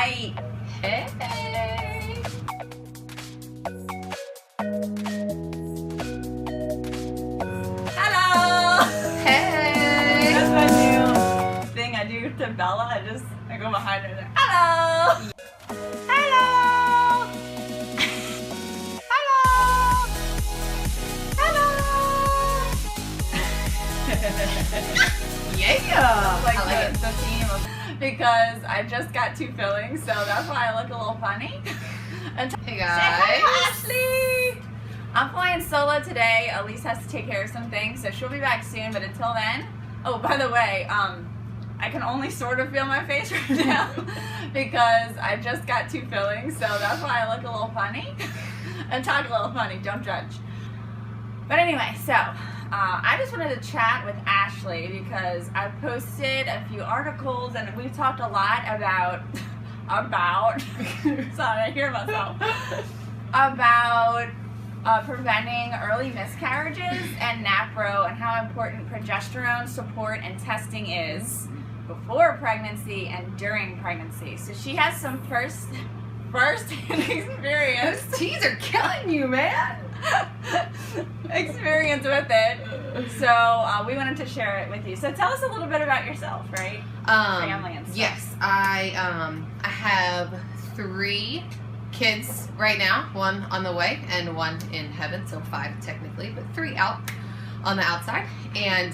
Hi. Hey. Hello. Hey. That's my new thing I do to Bella. I go behind her and hello. Hello. Hello. Yeah. Like I like the theme of, because I just got 2 fillings, so that's why I look a little funny. And Hey say guys. hi, Ashley. I'm flying solo today. Elise has to take care of some things, so she'll be back soon. But until then, oh, by the way, I can only sort of feel my face right now because I just got 2 fillings, so that's why I look a little funny and talk a little funny. Don't judge. But anyway, so I just wanted to chat with Ashley because I posted a few articles and we've talked a lot about sorry, I hear myself, about preventing early miscarriages and Napro and how important progesterone support and testing is before pregnancy and during pregnancy. So she has some first-hand experience. Those teas are killing you, man. Experience with it. So we wanted to share it with you. So tell us a little bit about yourself, right? Family and stuff. Yes, I have 3 kids right now, 1 on the way and 1 in heaven, so 5 technically, but 3 out on the outside. And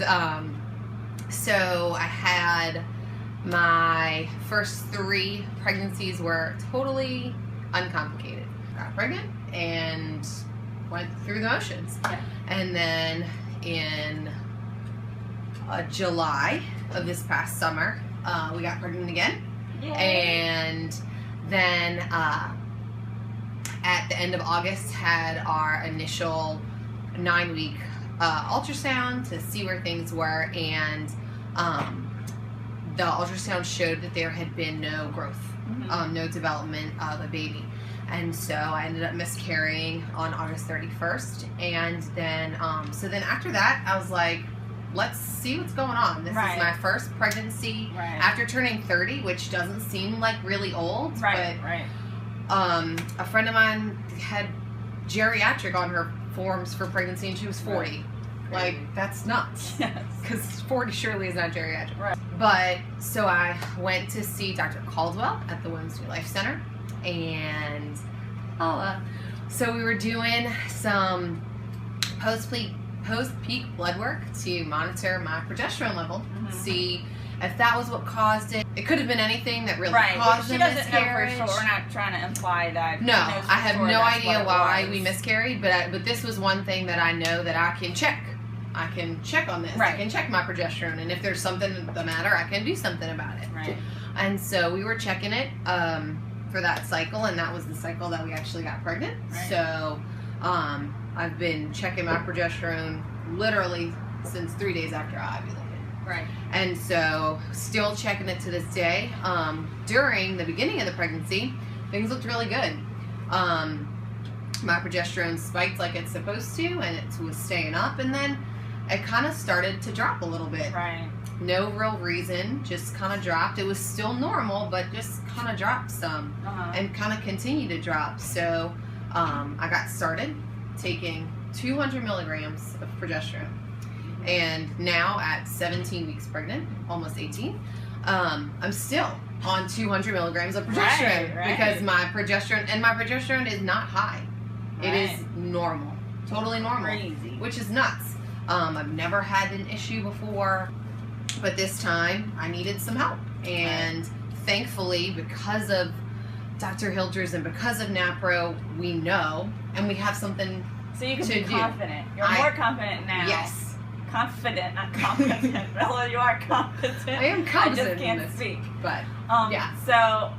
so I had my first 3 pregnancies were totally uncomplicated. Got pregnant and went through the motions. Yeah. And then in July of this past summer, we got pregnant again. Yay. And then at the end of August had our initial 9-week ultrasound to see where things were, and the ultrasound showed that there had been no growth, no development of a baby. And so I ended up miscarrying on August 31st. And then, so then after that, I was like, let's see what's going on. This is my first pregnancy after turning 30, which doesn't seem like really old. But a friend of mine had geriatric on her forms for pregnancy and she was 40. Like, that's nuts. Yes. Because 40 surely is not geriatric. Right. But, so I went to see Dr. Caldwell at the Women's New Life Center. And so we were doing some post-peak blood work to monitor my progesterone level, see if that was what caused it. It could have been anything that really caused the miscarriage. Know for sure. We're not trying to imply that. No, I have no idea why we was. miscarried, but this was one thing that I know that I can check. I can check on this. I can check my progesterone, and if there's something the matter, I can do something about it. Right. And so we were checking it for that cycle, and that was the cycle that we actually got pregnant. Right. So I've been checking my progesterone literally since 3 days after I ovulated. Right. And so still checking it to this day. During the beginning of the pregnancy, things looked really good. My progesterone spiked like it's supposed to, and it was staying up, and then it kind of started to drop a little bit. Right. No real reason, just kind of dropped. It was still normal, but just kind of dropped some and kind of continued to drop. So I got started taking 200 milligrams of progesterone. And now at 17 weeks pregnant, almost 18, I'm still on 200 milligrams of progesterone because my progesterone is not high. It is normal, totally normal, Crazy. Which is nuts. I've never had an issue before, but this time I needed some help. And thankfully, because of Dr. Hilgers and because of Napro, we know, and we have something So you can to be do. confident. You're more confident now. Yes. Confident, not confident. Bella, you are confident. I am confident. I just can't speak. But yeah. So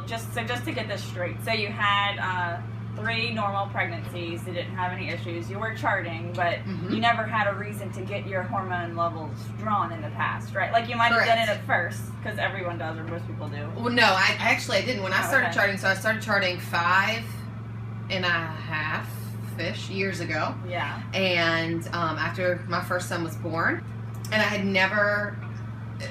just to get this straight, so you had 3 normal pregnancies. You didn't have any issues. You were charting, but you never had a reason to get your hormone levels drawn in the past, right? Like you might have done it at first, because everyone does, or most people do. Well, no, I didn't. When I started charting, so I started charting 5.5-ish years ago. Yeah. And after my first son was born, and I had never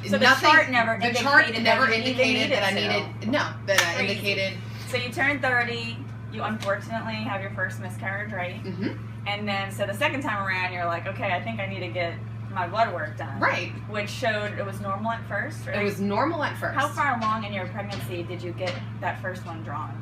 So the chart never indicated that I needed. Indicated. So you turned 30. You unfortunately have your first miscarriage, right? Mm-hmm. And then, so the second time around, you're like, okay, I think I need to get my blood work done. Right. Which showed it was normal at first, right? It was normal at first. How far along in your pregnancy did you get that first one drawn?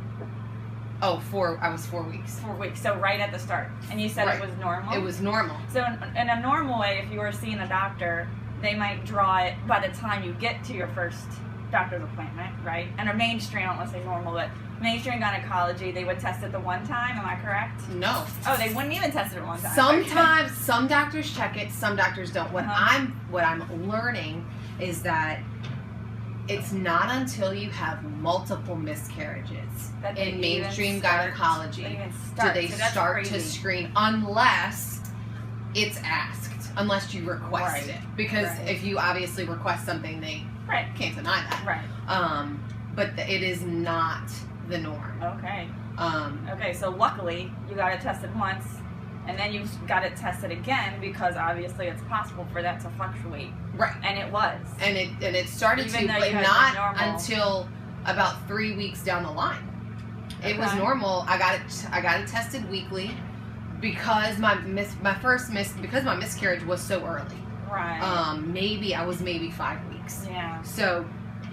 Oh, I was 4 weeks. 4 weeks, so right at the start. And you said Right. it was normal? It was normal. So in a normal way, if you were seeing a doctor, they might draw it by the time you get to your first doctor's appointment, right? And a mainstream, I don't want to say normal, but mainstream gynecology, they would test it the one time, am I correct? No. Oh, they wouldn't even test it one time. Sometimes, some doctors check it, some doctors don't. What I'm learning is that it's not until you have multiple miscarriages That in mainstream they gynecology even do they So that's start to crazy. screen, unless it's asked, unless you request Right. it. Because Right. if you obviously request something, they Right. can't deny that. Right. But it is not the norm. Okay. Um, Okay, so luckily you got it tested once, and then you got it tested again because obviously it's possible for that to fluctuate, right. and it was. And it started Even to, though but you had not normal. until about 3 weeks down the line. It was Okay. normal. I got it tested weekly because my miscarriage was so early. Right. Maybe I was 5 weeks. Yeah. So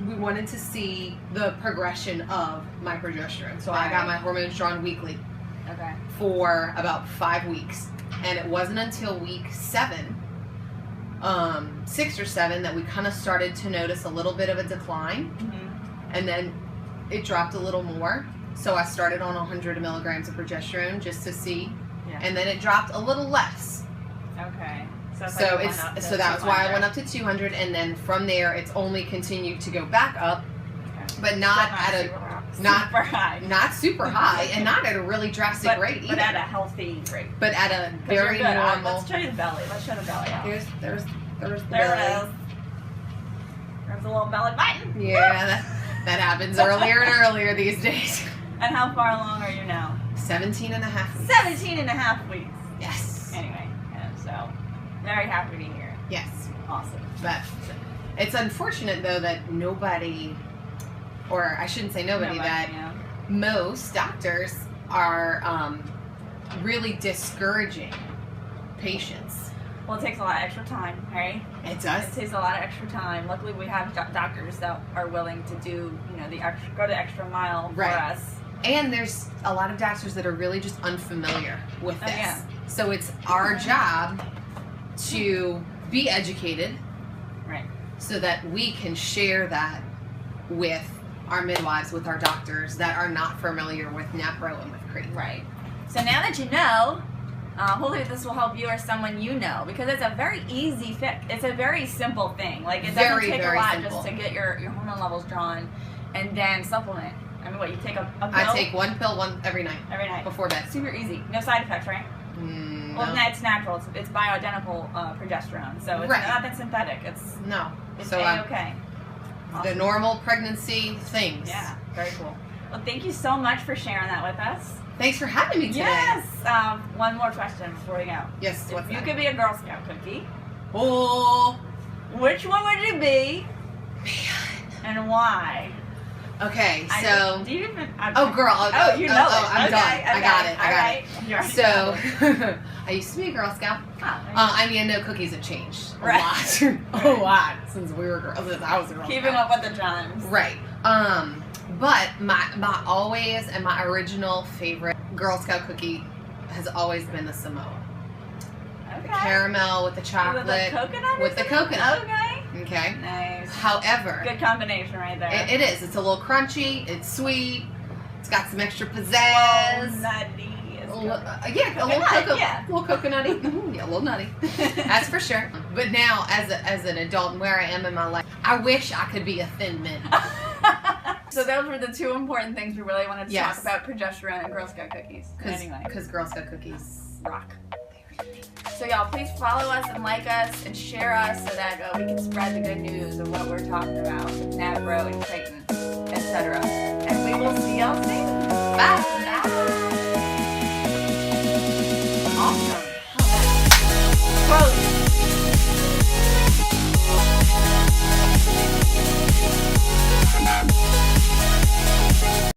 we wanted to see the progression of my progesterone. So I Right. got my hormones drawn weekly Okay. for about 5 weeks, and it wasn't until week 7, 6 or 7, that we kind of started to notice a little bit of a decline, Mm-hmm. and then it dropped a little more. So I started on 100 milligrams of progesterone just to see, Yeah. and then it dropped a little less. Okay. that's So why you went up to that was why I 200. went up to 200, and then from there it's only continued to go back up, Okay. but not Still at super high. not- super high. not super high, and not at a really drastic rate but either. at a healthy rate. But at a 'Cause very you're good. normal. Let's show you the belly. Let's show the belly out. There's the There belly. it is. There's a little belly button. Yeah, that happens earlier and earlier these days. And how far along are you now? 17 and a half weeks. 17 and a half weeks. Yes. Anyway, yeah, so very happy to hear it. Yes. Awesome. But it's unfortunate, though, that nobody, or I shouldn't say nobody, that yeah. most doctors are really discouraging patients. Well, it takes a lot of extra time, right? It It does. takes a lot of extra time. Luckily, we have doctors that are willing to do, go the extra mile Right. for us. And there's a lot of doctors that are really just unfamiliar with Oh, this. yeah. So it's our job to be educated Right. so that we can share that with our midwives, with our doctors that are not familiar with Napro and with cream. Right. So now that you know, hopefully this will help you or someone you know, because it's a very easy fix. It's a very simple thing. Like, it doesn't Very, take a very lot simple. just to get your hormone levels drawn and then supplement. I mean, what, you take a pill? I take one pill every night every night. before bed. Super easy. No side effects, right? Well, No. it's natural. It's bioidentical progesterone. So it's Right. nothing synthetic. It's No. So A-okay. The normal pregnancy things. Yeah, very cool. Well, thank you so much for sharing that with us. Thanks for having me today. Yes. One more question before we go. Yes. What's If you that? could be a Girl Scout cookie, Oh. which one would you be, and why? Okay. So. Do you even? Okay. Oh, girl. Oh, you know it. I'm Okay, done. I got it. all right. You already So, got it. I used to be a Girl Scout. Oh, I mean, I know cookies have changed a Right. lot. A lot since we were girls. Since I was a Girl keeping Scout. up with the times. Right. But my always and my original favorite Girl Scout cookie has always been the Samoa. Okay. The caramel with the chocolate. With the coconut. or with the something? coconut. Okay. Okay. Nice. However, Good combination right there. it is. It's a little crunchy. It's sweet. It's got some extra Oh, pizzazz. nutty. is A good. yeah, a little Coconut, yeah. little coconutty. Mhm, yeah, a little nutty. That's for sure. But now, as an adult and where I am in my life, I wish I could be a thin mint. So those were the two important things we really wanted to Yes. talk about: progesterone and Girl Scout cookies. Anyway, Because Girl Scout cookies rock. So y'all, please follow us and like us and share us so that we can spread the good news of what we're talking about with Napro and Creighton, etc. And we will see y'all soon. Bye.